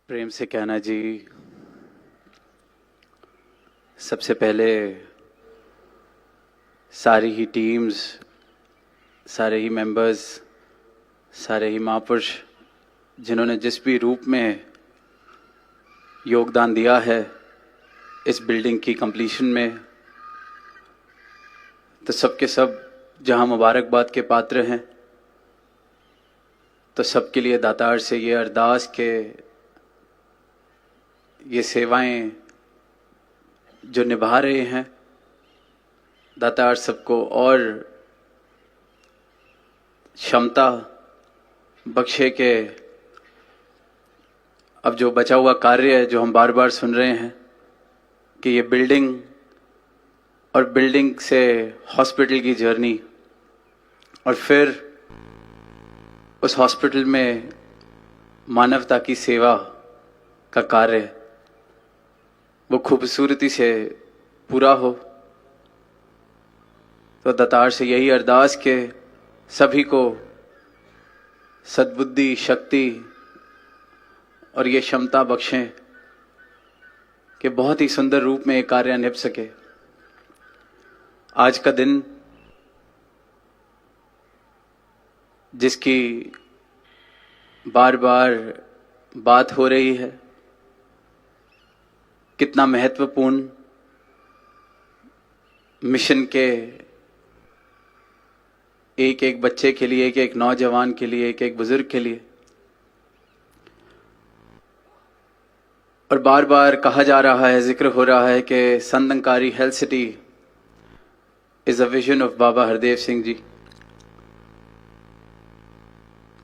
प्रेम से कहना जी, सबसे पहले सारी ही टीम्स, सारे ही मेंबर्स, सारे ही महापुरुष जिन्होंने जिस भी रूप में योगदान दिया है इस बिल्डिंग की कंप्लीशन में, तो सबके सब जहां मुबारकबाद के पात्र हैं, तो सबके लिए दातार से ये अरदास के ये सेवाएं जो निभा रहे हैं, दातार सबको और क्षमता बख्शे के अब जो बचा हुआ कार्य है, जो हम बार बार सुन रहे हैं कि ये बिल्डिंग और बिल्डिंग से हॉस्पिटल की जर्नी और फिर उस हॉस्पिटल में मानवता की सेवा का कार्य वो खूबसूरती से पूरा हो। तो दातार से यही अरदास के सभी को सद्बुद्धि, शक्ति और ये क्षमता बख्शें कि बहुत ही सुंदर रूप में ये कार्य निभ सके। आज का दिन जिसकी बार बार बात हो रही है, कितना महत्वपूर्ण मिशन के एक एक बच्चे के लिए, एक एक नौजवान के लिए, एक एक बुजुर्ग के लिए। और बार बार कहा जा रहा है, जिक्र हो रहा है कि संदंकारी health city is a vision of Baba Hardev Singh ji.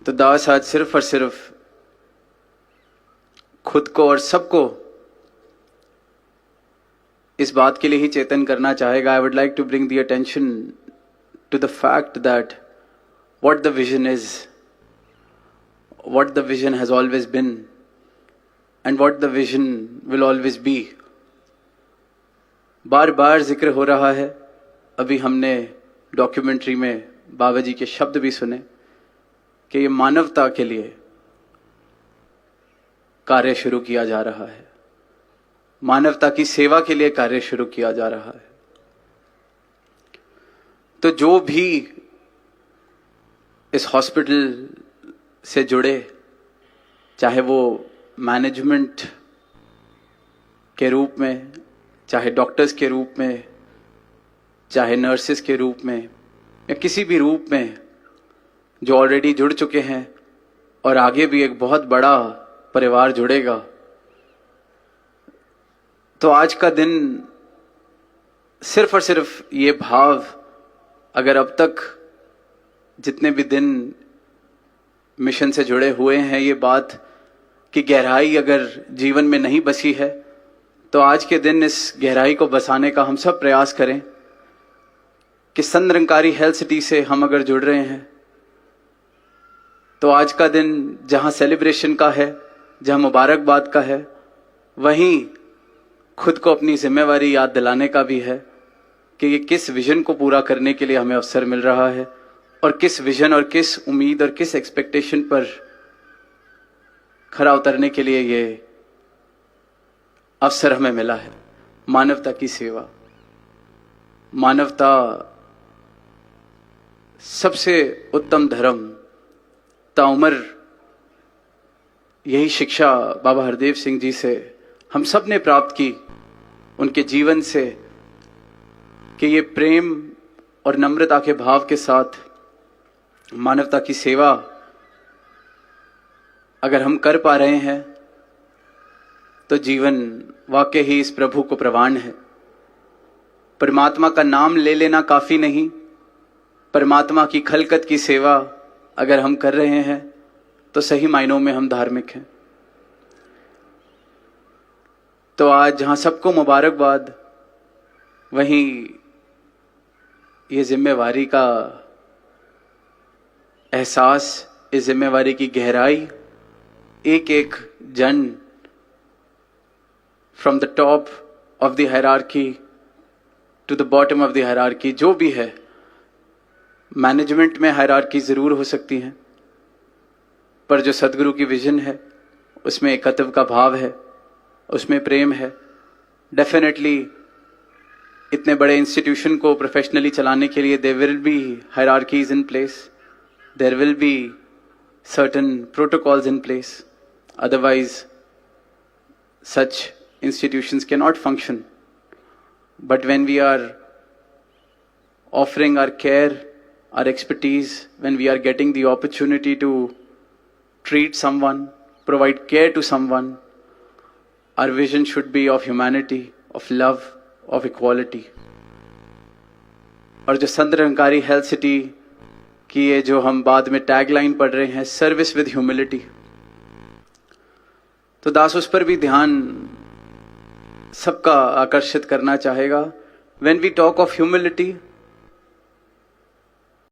तो दास आज सिर्फ और सिर्फ खुद को और सबको इस बात के लिए ही चेतन करना चाहेगा। I would like to bring the attention to the fact that what the vision is, what the vision has always been and what the vision will always be. बार बार जिक्र हो रहा है, अभी हमने डॉक्यूमेंट्री में बाबा जी के शब्द भी सुने कि ये मानवता के लिए कार्य शुरू किया जा रहा है, मानवता की सेवा के लिए कार्य शुरू किया जा रहा है। तो जो भी इस हॉस्पिटल से जुड़े, चाहे वो मैनेजमेंट के रूप में, चाहे डॉक्टर्स के रूप में, चाहे नर्सेस के रूप में, या किसी भी रूप में जो ऑलरेडी जुड़ चुके हैं और आगे भी एक बहुत बड़ा परिवार जुड़ेगा, तो आज का दिन सिर्फ और सिर्फ ये भाव, अगर अब तक जितने भी दिन मिशन से जुड़े हुए हैं, ये बात की गहराई अगर जीवन में नहीं बसी है, तो आज के दिन इस गहराई को बसाने का हम सब प्रयास करें कि संदंकारी हेल्थ सिटी से हम अगर जुड़ रहे हैं, तो आज का दिन जहां सेलिब्रेशन का है, जहां मुबारकबाद का है, वहीं खुद को अपनी जिम्मेवारी याद दिलाने का भी है कि ये किस विजन को पूरा करने के लिए हमें अवसर मिल रहा है, और किस विजन और किस उम्मीद और किस एक्सपेक्टेशन पर खरा उतरने के लिए ये अवसर हमें मिला है। मानवता की सेवा, मानवता सबसे उत्तम धर्म, ताउमर यही शिक्षा बाबा हरदेव सिंह जी से हम सब ने प्राप्त की, उनके जीवन से, कि ये प्रेम और नम्रता के भाव के साथ मानवता की सेवा अगर हम कर पा रहे हैं, तो जीवन वाकई ही इस प्रभु को प्रवान है। परमात्मा का नाम ले लेना काफी नहीं, परमात्मा की खलकत की सेवा अगर हम कर रहे हैं, तो सही मायनों में हम धार्मिक हैं। तो आज जहां सबको मुबारकबाद, वहीं ये जिम्मेवारी का एहसास, इस जिम्मेवारी की गहराई, एक एक जन from the top of the hierarchy to the bottom of the hierarchy, जो भी है, मैनेजमेंट में हायरार्की जरूर हो सकती है, पर जो सदगुरु की विजन है उसमें एकत्व का भाव है, उसमें प्रेम है। डेफिनेटली इतने बड़े इंस्टीट्यूशन को प्रोफेशनली चलाने के लिए there will be hierarchies in place, there will be certain protocols in place. Otherwise, such institutions cannot function. But when we are offering our care, our expertise, when we are getting the opportunity to treat someone, provide care to someone, our vision should be of humanity, of love, of equality. और जो Sant Nirankari health city कि ये जो हम बाद में tagline पढ़ रहे हैं, सर्विस विद ह्यूमिलिटी, तो दास उस पर भी ध्यान सबका आकर्षित करना चाहेगा। When we talk of humility,